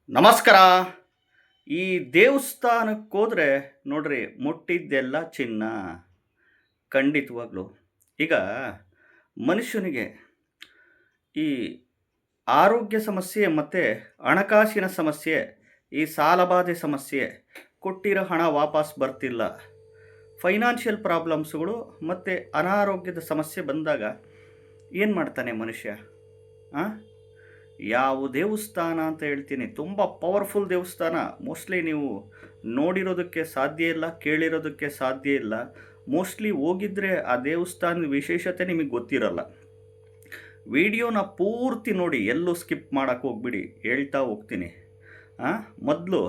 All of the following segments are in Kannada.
ನಮಸ್ಕಾರ. ಈ ದೇವಸ್ಥಾನಕ್ಕೆ ಹೋದರೆ ನೋಡ್ರಿ ಮುಟ್ಟಿದ್ದೆಲ್ಲ ಚಿನ್ನ. ಖಂಡಿತವಾಗ್ಲೂ. ಈಗ ಮನುಷ್ಯನಿಗೆ ಈ ಆರೋಗ್ಯ ಸಮಸ್ಯೆ ಮತ್ತು ಹಣಕಾಸಿನ ಸಮಸ್ಯೆ, ಈ ಸಾಲಬಾಧೆ ಸಮಸ್ಯೆ, ಕೊಟ್ಟಿರೋ ಹಣ ವಾಪಸ್ ಬರ್ತಿಲ್ಲ, ಫೈನಾನ್ಷಿಯಲ್ ಪ್ರಾಬ್ಲಮ್ಸ್ಗಳು ಮತ್ತು ಅನಾರೋಗ್ಯದ ಸಮಸ್ಯೆ ಬಂದಾಗ ಏನು ಮಾಡ್ತಾನೆ ಮನುಷ್ಯ? ಆ? ಯಾವ ದೇವಸ್ಥಾನ ಅಂತ ಹೇಳ್ತೀನಿ, ತುಂಬ ಪವರ್ಫುಲ್ ದೇವಸ್ಥಾನ. ಮೋಸ್ಟ್ಲಿ ನೀವು ನೋಡಿರೋದಕ್ಕೆ ಸಾಧ್ಯ ಇಲ್ಲ, ಕೇಳಿರೋದಕ್ಕೆ ಸಾಧ್ಯ ಇಲ್ಲ. ಮೋಸ್ಟ್ಲಿ ಹೋಗಿದ್ರೆ ಆ ದೇವಸ್ಥಾನದ ವಿಶೇಷತೆ ನಿಮಗೆ ಗೊತ್ತಿರಲ್ಲ. ವಿಡಿಯೋನ ಪೂರ್ತಿ ನೋಡಿ, ಎಲ್ಲೂ ಸ್ಕಿಪ್ ಮಾಡೋಕ್ಕೆ ಹೋಗ್ಬಿಡಿ, ಹೇಳ್ತಾ ಹೋಗ್ತೀನಿ. ಮೊದಲು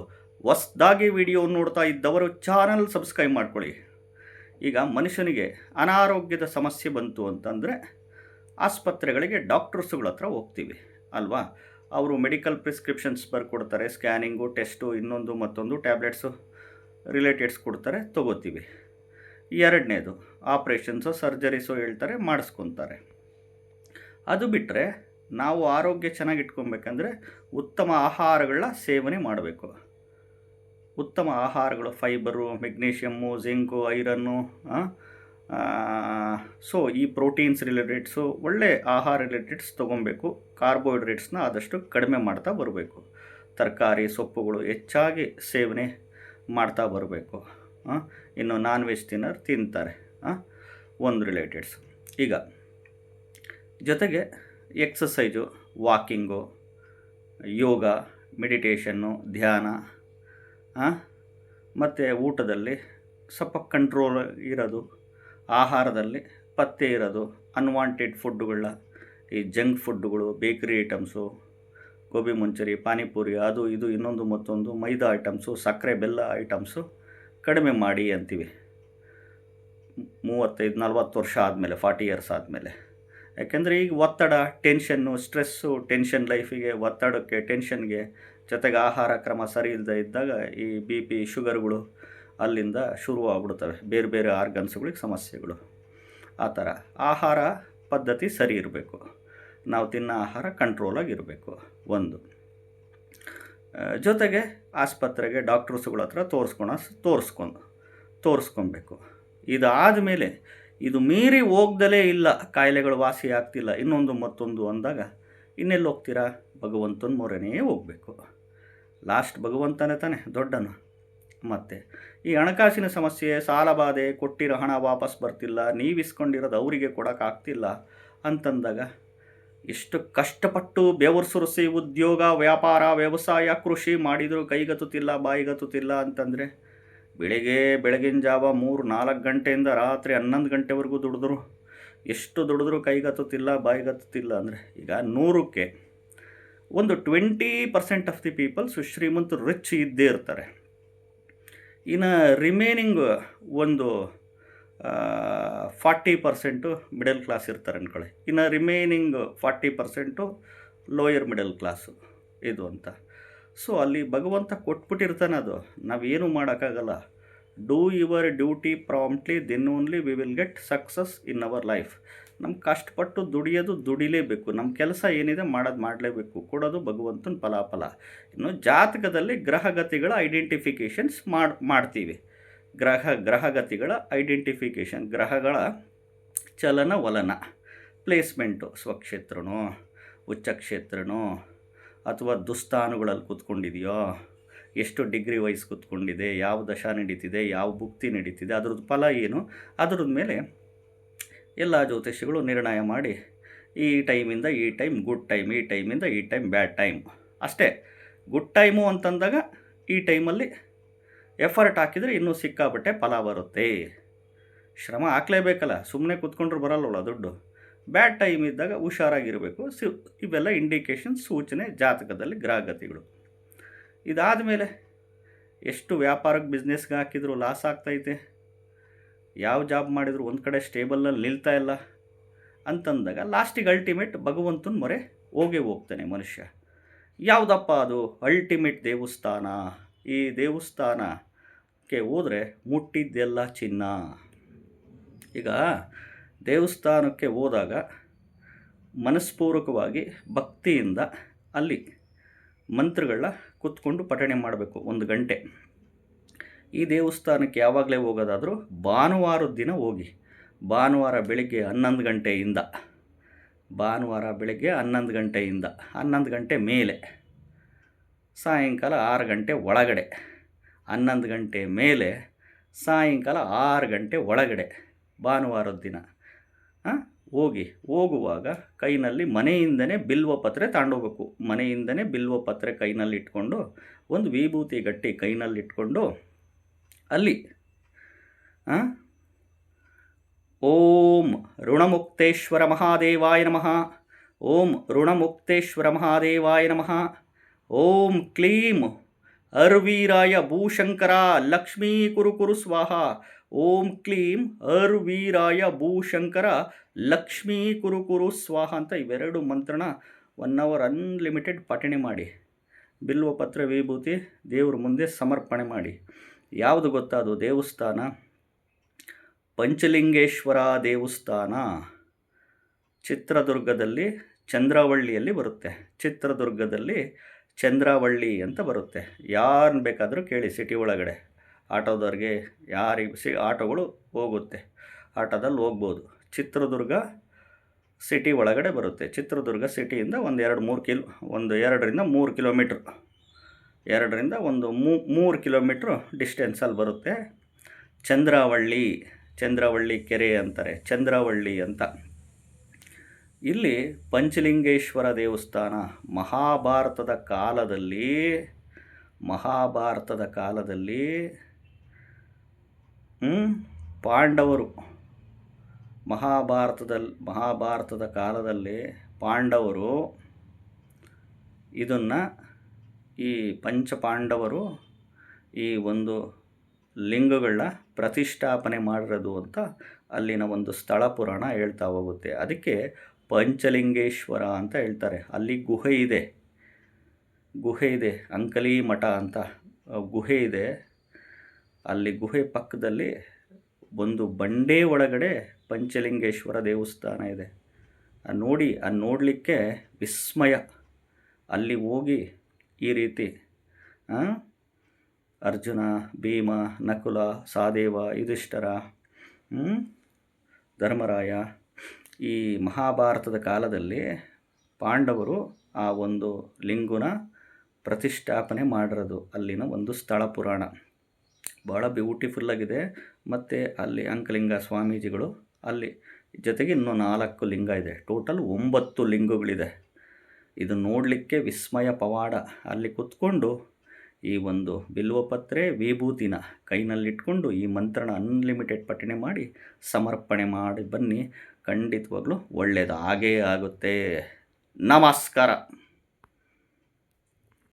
ಹೊಸ್ದಾಗಿ ವಿಡಿಯೋ ನೋಡ್ತಾ ಇದ್ದವರು ಚಾನಲ್ ಸಬ್ಸ್ಕ್ರೈಬ್ ಮಾಡ್ಕೊಳ್ಳಿ. ಈಗ ಮನುಷ್ಯನಿಗೆ ಅನಾರೋಗ್ಯದ ಸಮಸ್ಯೆ ಬಂತು ಅಂತಂದರೆ ಆಸ್ಪತ್ರೆಗಳಿಗೆ ಡಾಕ್ಟರ್ಸ್ಗಳ ಹತ್ರ ಹೋಗ್ತೀವಿ ಅಲ್ವಾ? ಅವರು ಮೆಡಿಕಲ್ ಪ್ರಿಸ್ಕ್ರಿಪ್ಷನ್ಸ್ ಬರ್ಕೊಡ್ತಾರೆ, ಸ್ಕ್ಯಾನಿಂಗು, ಟೆಸ್ಟು, ಇನ್ನೊಂದು ಮತ್ತೊಂದು ಟ್ಯಾಬ್ಲೆಟ್ಸು, ರಿಲೇಟೆಡ್ಸ್ ಕೊಡ್ತಾರೆ, ತೊಗೋತೀವಿ. ಎರಡನೇದು ಆಪ್ರೇಷನ್ಸು, ಸರ್ಜರೀಸು ಹೇಳ್ತಾರೆ, ಮಾಡಿಸ್ಕೊತಾರೆ. ಅದು ಬಿಟ್ಟರೆ ನಾವು ಆರೋಗ್ಯ ಚೆನ್ನಾಗಿ ಇಟ್ಕೊಬೇಕಂದ್ರೆ ಉತ್ತಮ ಆಹಾರಗಳನ್ನ ಸೇವನೆ ಮಾಡಬೇಕು. ಉತ್ತಮ ಆಹಾರಗಳು fibre, magnesium, zinc, iron, so ಈ ಪ್ರೋಟೀನ್ಸ್ ರಿಲೇಟೆಡ್ಸು, ಒಳ್ಳೆ ಆಹಾರ ರಿಲೇಟೆಡ್ಸ್ ತೊಗೊಬೇಕು. ಕಾರ್ಬೋಹೈಡ್ರೇಟ್ಸ್ನ ಆದಷ್ಟು ಕಡಿಮೆ ಮಾಡ್ತಾ ಬರಬೇಕು. ತರಕಾರಿ ಸೊಪ್ಪುಗಳು ಹೆಚ್ಚಾಗಿ ಸೇವನೆ ಮಾಡ್ತಾ ಬರಬೇಕು. ಇನ್ನು ನಾನ್ ವೆಜ್ ತಿಂತಾರೆ, ಒಂದು ರಿಲೇಟೆಡ್ಸ್. ಈಗ ಜೊತೆಗೆ ಎಕ್ಸಸೈಜು, ವಾಕಿಂಗು, ಯೋಗ, ಮೆಡಿಟೇಷನ್ನು, ಧ್ಯಾನ, ಮತ್ತು ಊಟದಲ್ಲಿ ಸ್ವಲ್ಪ ಕಂಟ್ರೋಲ್ ಇರೋದು, ಆಹಾರದಲ್ಲಿ ಪಥ್ಯ ಇರೋದು, ಅನ್ವಾಂಟೆಡ್ ಫುಡ್ಡುಗಳನ್ನ, ಈ ಜಂಕ್ ಫುಡ್ಡುಗಳು, ಬೇಕರಿ ಐಟಮ್ಸು, ಗೋಬಿ ಮಂಚೂರಿ, ಪಾನಿಪುರಿ, ಅದು ಇದು ಇನ್ನೊಂದು ಮತ್ತೊಂದು, ಮೈದಾ ಐಟಮ್ಸು, ಸಕ್ಕರೆ ಬೆಲ್ಲ ಐಟಮ್ಸು ಕಡಿಮೆ ಮಾಡಿ ಅಂತೀವಿ. 35-40 ವರ್ಷ ಆದಮೇಲೆ, 40 ಇಯರ್ಸ್ ಆದಮೇಲೆ. ಯಾಕೆಂದರೆ ಈಗ ಒತ್ತಡ, ಟೆನ್ಷನ್ನು, ಸ್ಟ್ರೆಸ್ಸು, ಟೆನ್ಷನ್ ಲೈಫಿಗೆ, ಒತ್ತಡಕ್ಕೆ, ಟೆನ್ಷನ್ಗೆ, ಜೊತೆಗೆ ಆಹಾರ ಕ್ರಮ ಸರಿ ಇಲ್ಲದೆ ಇದ್ದಾಗ ಈ ಬಿ ಪಿ, ಶುಗರ್ಗಳು ಅಲ್ಲಿಂದ ಶುರುವಾಗ್ಬಿಡ್ತವೆ. ಬೇರೆ ಬೇರೆ ಆರ್ಗನ್ಸ್ಗಳಿಗೆ ಸಮಸ್ಯೆಗಳು. ಆ ಥರ ಆಹಾರ ಪದ್ಧತಿ ಸರಿ ಇರಬೇಕು. ನಾವು ತಿನ್ನೋ ಆಹಾರ ಕಂಟ್ರೋಲಾಗಿರಬೇಕು. ಒಂದು ಜೊತೆಗೆ ಆಸ್ಪತ್ರೆಗೆ ಡಾಕ್ಟರ್ಸ್ಗಳ ಹತ್ರ ತೋರಿಸ್ಕೊಬೇಕು. ಇದಾದ ಮೇಲೆ ಇದು ಮೀರಿ ಹೋಗ್ದಲೇ ಇಲ್ಲ, ಕಾಯಿಲೆಗಳು ವಾಸಿ ಆಗ್ತಿಲ್ಲ, ಇನ್ನೊಂದು ಮತ್ತೊಂದು ಅಂದಾಗ ಇನ್ನೆಲ್ಲಿ ಹೋಗ್ತೀರಾ? ಭಗವಂತನ ಮೊರೆನೇ ಹೋಗಬೇಕು. ಲಾಸ್ಟ್ ಭಗವಂತನೇ ತಾನೆ ದೊಡ್ಡನು. ಮತ್ತು ಈ ಹಣಕಾಸಿನ ಸಮಸ್ಯೆ, ಸಾಲಬಾಧೆ, ಕೊಟ್ಟಿರೋ ಹಣ ವಾಪಸ್ ಬರ್ತಿಲ್ಲ, ನೀವು ಇಸ್ಕೊಂಡಿರೋದು ಅವರಿಗೆ ಕೊಡೋಕ್ಕಾಗ್ತಿಲ್ಲ ಅಂತಂದಾಗ ಎಷ್ಟು ಕಷ್ಟಪಟ್ಟು ಬೆವರು ಸುರಿಸಿ ಉದ್ಯೋಗ, ವ್ಯಾಪಾರ, ವ್ಯವಸಾಯ, ಕೃಷಿ ಮಾಡಿದರೂ ಕೈಗತ್ತುತ್ತಿಲ್ಲ, ಬಾಯಿಗತ್ತುತ್ತಿಲ್ಲ ಅಂತಂದರೆ ಬೆಳಗಿನ ಜಾವ 3-4 ಗಂಟೆಯಿಂದ ರಾತ್ರಿ 11 ಗಂಟೆವರೆಗೂ ದುಡಿದ್ರು, ಎಷ್ಟು ದುಡಿದ್ರೂ ಕೈಗತ್ತುತ್ತಿಲ್ಲ, ಬಾಯಿಗತ್ತುತ್ತಿಲ್ಲ ಅಂದರೆ ಈಗ 100ಕ್ಕೆ ಒಂದು 20% ಆಫ್ ದಿ ಪೀಪಲ್ಸ್ ಶ್ರೀಮಂತರು, ರಿಚ್ ಇದ್ದೇ ಇರ್ತಾರೆ. ಇನ್ನು ರಿಮೇನಿಂಗ್ ಒಂದು 40% ಮಿಡಲ್ ಕ್ಲಾಸ್ ಇರ್ತಾರೆ ಅಂದ್ಕೊಳ್ಳಿ. ಇನ್ನು ರಿಮೇನಿಂಗ್ 40% ಲೋಯರ್ ಮಿಡಲ್ ಕ್ಲಾಸು ಇದು ಅಂತ. ಸೊ ಅಲ್ಲಿ ಭಗವಂತ ಕೊಟ್ಬಿಟ್ಟಿರ್ತಾನೆ, ಅದು ನಾವೇನು ಮಾಡೋಕ್ಕಾಗಲ್ಲ. Do your duty promptly, then only we will get success in our life. ನಮ್ಗೆ ಕಷ್ಟಪಟ್ಟು ದುಡಿಲೇಬೇಕು. ನಮ್ಮ ಕೆಲಸ ಏನಿದೆ ಮಾಡಲೇಬೇಕು. ಕೊಡೋದು ಭಗವಂತನ ಫಲಾಫಲ. ಇನ್ನು ಜಾತಕದಲ್ಲಿ ಗ್ರಹಗತಿಗಳ ಐಡೆಂಟಿಫಿಕೇಷನ್ಸ್ ಮಾಡ್ತೀವಿ. ಗ್ರಹಗತಿಗಳ ಐಡೆಂಟಿಫಿಕೇಷನ್, ಗ್ರಹಗಳ ಚಲನವಲನ, ಪ್ಲೇಸ್ಮೆಂಟು, ಸ್ವಕ್ಷೇತ್ರನೋ, ಉಚ್ಚಕ್ಷೇತ್ರನೋ, ಅಥವಾ ದುಸ್ಥಾನಗಳಲ್ಲಿ ಕೂತ್ಕೊಂಡಿದೆಯೋ, ಎಷ್ಟು ಡಿಗ್ರಿ ವೈಸ್ ಕೂತ್ಕೊಂಡಿದೆ, ಯಾವ ದಶಾ ನಡೀತಿದೆ, ಯಾವ ಭುಕ್ತಿ ನಡೀತಿದೆ, ಅದ್ರದ್ದು ಫಲ ಏನು, ಅದ್ರದ್ದು ಮೇಲೆ ಎಲ್ಲ ಜ್ಯೋತಿಷಿಗಳು ನಿರ್ಣಯ ಮಾಡಿ ಈ ಟೈಮಿಂದ ಈ ಟೈಮ್ ಗುಡ್ ಟೈಮ್, ಈ ಟೈಮಿಂದ ಈ ಟೈಮ್ ಬ್ಯಾಡ್ ಟೈಮ್. ಅಷ್ಟೇ. ಗುಡ್ ಟೈಮು ಅಂತಂದಾಗ ಈ ಟೈಮಲ್ಲಿ ಎಫರ್ಟ್ ಹಾಕಿದರೆ ಇನ್ನೂ ಸಿಕ್ಕಾಬಟ್ಟೆ ಫಲ ಬರುತ್ತೆ. ಶ್ರಮ ಹಾಕಲೇಬೇಕಲ್ಲ, ಸುಮ್ಮನೆ ಕೂತ್ಕೊಂಡ್ರೆ ಬರಲ್ಲವಲ್ಲ ದುಡ್ಡು. ಬ್ಯಾಡ್ ಟೈಮ್ ಇದ್ದಾಗ ಹುಷಾರಾಗಿರಬೇಕು. ಇವೆಲ್ಲ ಇಂಡಿಕೇಷನ್, ಸೂಚನೆ ಜಾತಕದಲ್ಲಿ ಗ್ರಹಗತಿಗಳು. ಇದಾದ ಮೇಲೆ ಎಷ್ಟು ವ್ಯಾಪಾರಕ್ಕೆ, ಬಿಸ್ನೆಸ್ಗೆ ಹಾಕಿದ್ರು ಲಾಸ್ ಆಗ್ತೈತೆ, ಯಾವ ಜಾಬ್ ಮಾಡಿದ್ರು ಒಂದು ಕಡೆ ಸ್ಟೇಬಲಲ್ಲಿ ನಿಲ್ತಾ ಇಲ್ಲ ಅಂತಂದಾಗ ಲಾಸ್ಟಿಗೆ ಅಲ್ಟಿಮೇಟ್ ಭಗವಂತನ ಮೊರೆ ಹೋಗ್ತಾನೆ ಮನುಷ್ಯ. ಯಾವುದಪ್ಪ ಅದು ಅಲ್ಟಿಮೇಟ್ ದೇವಸ್ಥಾನ? ಈ ದೇವಸ್ಥಾನಕ್ಕೆ ಹೋದರೆ ಮುಟ್ಟಿದ್ದೆಲ್ಲ ಚಿನ್ನ. ಈಗ ದೇವಸ್ಥಾನಕ್ಕೆ ಹೋದಾಗ ಮನಸ್ಪೂರ್ವಕವಾಗಿ ಭಕ್ತಿಯಿಂದ ಅಲ್ಲಿ ಮಂತ್ರಗಳನ್ನ ಕೂತ್ಕೊಂಡು ಪಠಣೆ ಮಾಡಬೇಕು 1 ಗಂಟೆ. ಈ ದೇವಸ್ಥಾನಕ್ಕೆ ಯಾವಾಗಲೇ ಹೋಗೋದಾದರೂ ಭಾನುವಾರದ ದಿನ ಹೋಗಿ. ಭಾನುವಾರ ಬೆಳಿಗ್ಗೆ 11 ಗಂಟೆಯಿಂದ, ಭಾನುವಾರ ಬೆಳಗ್ಗೆ 11 ಗಂಟೆಯಿಂದ 11 ಗಂಟೆ ಮೇಲೆ, ಸಾಯಂಕಾಲ 6 ಗಂಟೆ ಒಳಗಡೆ. 11 ಗಂಟೆ ಮೇಲೆ ಸಾಯಂಕಾಲ 6 ಗಂಟೆ ಒಳಗಡೆ ಭಾನುವಾರದ ದಿನ ಹೋಗುವಾಗ ಕೈನಲ್ಲಿ ಮನೆಯಿಂದನೇ ಬಿಲ್ವಪತ್ರೆ ತಗೊಂಡೋಗ್ಬೇಕು. ಮನೆಯಿಂದನೇ ಬಿಲ್ವಪತ್ರೆ ಕೈನಲ್ಲಿ ಇಟ್ಕೊಂಡು, ಒಂದು ವಿಭೂತಿ ಗಟ್ಟಿ ಕೈನಲ್ಲಿ ಇಟ್ಕೊಂಡು ಅಲ್ಲಿ ಓಂ ಋಣಮುಕ್ತೇಶ್ವರ ಮಹಾದೇವಾಯ ನಮಃ, ಓಂ ಋಣಮುಕ್ತೇಶ್ವರ ಮಹಾದೇವಾಯ ನಮಃ, ಓಂ ಕ್ಲೀಂ ಅರ್ವೀರಾಯ ಭೂಶಂಕರ ಲಕ್ಷ್ಮೀ ಕುರು ಸ್ವಾಹ, ಓಂ ಕ್ಲೀಂ ಅರ್ವೀರಾಯ ಭೂಶಂಕರ ಲಕ್ಷ್ಮೀ ಕುರು ಸ್ವಾಹ ಅಂತ ಇವೆರಡು ಮಂತ್ರನ 1 hour ಅನ್ಲಿಮಿಟೆಡ್ ಪಠಣೆ ಮಾಡಿ. ಬಿಲ್ವಪತ್ರ ವಿಭೂತಿ ದೇವ್ರ ಮುಂದೆ ಸಮರ್ಪಣೆ ಮಾಡಿ. ಯಾವುದು ಗೊತ್ತಾ ಅದು ದೇವಸ್ಥಾನ? ಪಂಚಲಿಂಗೇಶ್ವರ ದೇವಸ್ಥಾನ. ಚಿತ್ರದುರ್ಗದಲ್ಲಿ ಚಂದ್ರವಳ್ಳಿಯಲ್ಲಿ ಬರುತ್ತೆ. ಚಿತ್ರದುರ್ಗದಲ್ಲಿ ಚಂದ್ರವಳ್ಳಿ ಅಂತ ಬರುತ್ತೆ. ಯಾರನ್ನ ಬೇಕಾದರೂ ಕೇಳಿ, ಸಿಟಿ ಒಳಗಡೆ ಆಟೋದವ್ರಿಗೆ ಯಾರಿಗೆ ಆಟೋಗಳು ಹೋಗುತ್ತೆ, ಆಟೋದಲ್ಲಿ ಹೋಗ್ಬೋದು. ಚಿತ್ರದುರ್ಗ ಸಿಟಿ ಒಳಗಡೆ ಬರುತ್ತೆ. ಚಿತ್ರದುರ್ಗ ಸಿಟಿಯಿಂದ 2ರಿಂದ 3 ಕಿಲೋಮೀಟ್ರ್, 2ರಿಂದ 3 ಕಿಲೋಮೀಟ್ರ್ ಡಿಸ್ಟೆನ್ಸಲ್ಲಿ ಬರುತ್ತೆ. ಚಂದ್ರವಳ್ಳಿ ಕೆರೆ ಅಂತಾರೆ, ಚಂದ್ರವಳ್ಳಿ ಅಂತ. ಇಲ್ಲಿ ಪಂಚಲಿಂಗೇಶ್ವರ ದೇವಸ್ಥಾನ. ಮಹಾಭಾರತದ ಕಾಲದಲ್ಲಿ ಪಾಂಡವರು, ಮಹಾಭಾರತದ ಕಾಲದಲ್ಲಿ ಪಾಂಡವರು ಇದನ್ನು, ಈ ಪಂಚಪಾಂಡವರು ಈ ಒಂದು ಲಿಂಗಗಳನ್ನ ಪ್ರತಿಷ್ಠಾಪನೆ ಮಾಡಿರೋದು ಅಂತ ಅಲ್ಲಿನ ಒಂದು ಸ್ಥಳ ಪುರಾಣ ಹೇಳ್ತಾ ಹೋಗುತ್ತೆ. ಅದಕ್ಕೆ ಪಂಚಲಿಂಗೇಶ್ವರ ಅಂತ ಹೇಳ್ತಾರೆ. ಅಲ್ಲಿ ಗುಹೆ ಇದೆ, ಅಂಕಲಿ ಮಠ ಅಂತ ಗುಹೆ ಇದೆ. ಅಲ್ಲಿ ಗುಹೆ ಪಕ್ಕದಲ್ಲಿ ಒಂದು ಬಂಡೆ ಒಳಗಡೆ ಪಂಚಲಿಂಗೇಶ್ವರ ದೇವಸ್ಥಾನ ಇದೆ. ನೋಡಲಿಕ್ಕೆ ವಿಸ್ಮಯ. ಅಲ್ಲಿ ಹೋಗಿ ಈ ರೀತಿ ಅರ್ಜುನ, ಭೀಮ, ನಕುಲ, ಸಹದೇವ, ಯುಧಿಷ್ಠಿರ, ಧರ್ಮರಾಯ, ಈ ಮಹಾಭಾರತದ ಕಾಲದಲ್ಲಿ ಪಾಂಡವರು ಆ ಒಂದು ಲಿಂಗನ ಪ್ರತಿಷ್ಠಾಪನೆ ಮಾಡಿರೋದು ಅಲ್ಲಿನ ಒಂದು ಸ್ಥಳ ಪುರಾಣ. ಭಾಳ ಬ್ಯೂಟಿಫುಲ್ಲಾಗಿದೆ. ಮತ್ತು ಅಲ್ಲಿ ಅಂಕಲಿಂಗ ಸ್ವಾಮೀಜಿಗಳು, ಅಲ್ಲಿ ಜೊತೆಗೆ ಇನ್ನೂ 4 ಲಿಂಗ ಇದೆ. ಟೋಟಲ್ 9 ಲಿಂಗಗಳಿದೆ. ಇದು ನೋಡಲಿಕ್ಕೆ ವಿಸ್ಮಯ ಪವಾಡ. ಅಲ್ಲಿ ಕೂತ್ಕೊಂಡು ಈ ಒಂದು ಬಿಲ್ವಪತ್ರೆ ವಿಭೂತಿನ ಕೈನಲ್ಲಿಟ್ಕೊಂಡು ಈ ಮಂತ್ರನ ಅನ್ಲಿಮಿಟೆಡ್ ಪಠಣೆ ಮಾಡಿ ಸಮರ್ಪಣೆ ಮಾಡಿ ಬನ್ನಿ. ಖಂಡಿತವಾಗ್ಲೂ ಒಳ್ಳೆಯದು ಆಗೇ ಆಗುತ್ತೆ. ನಮಸ್ಕಾರ.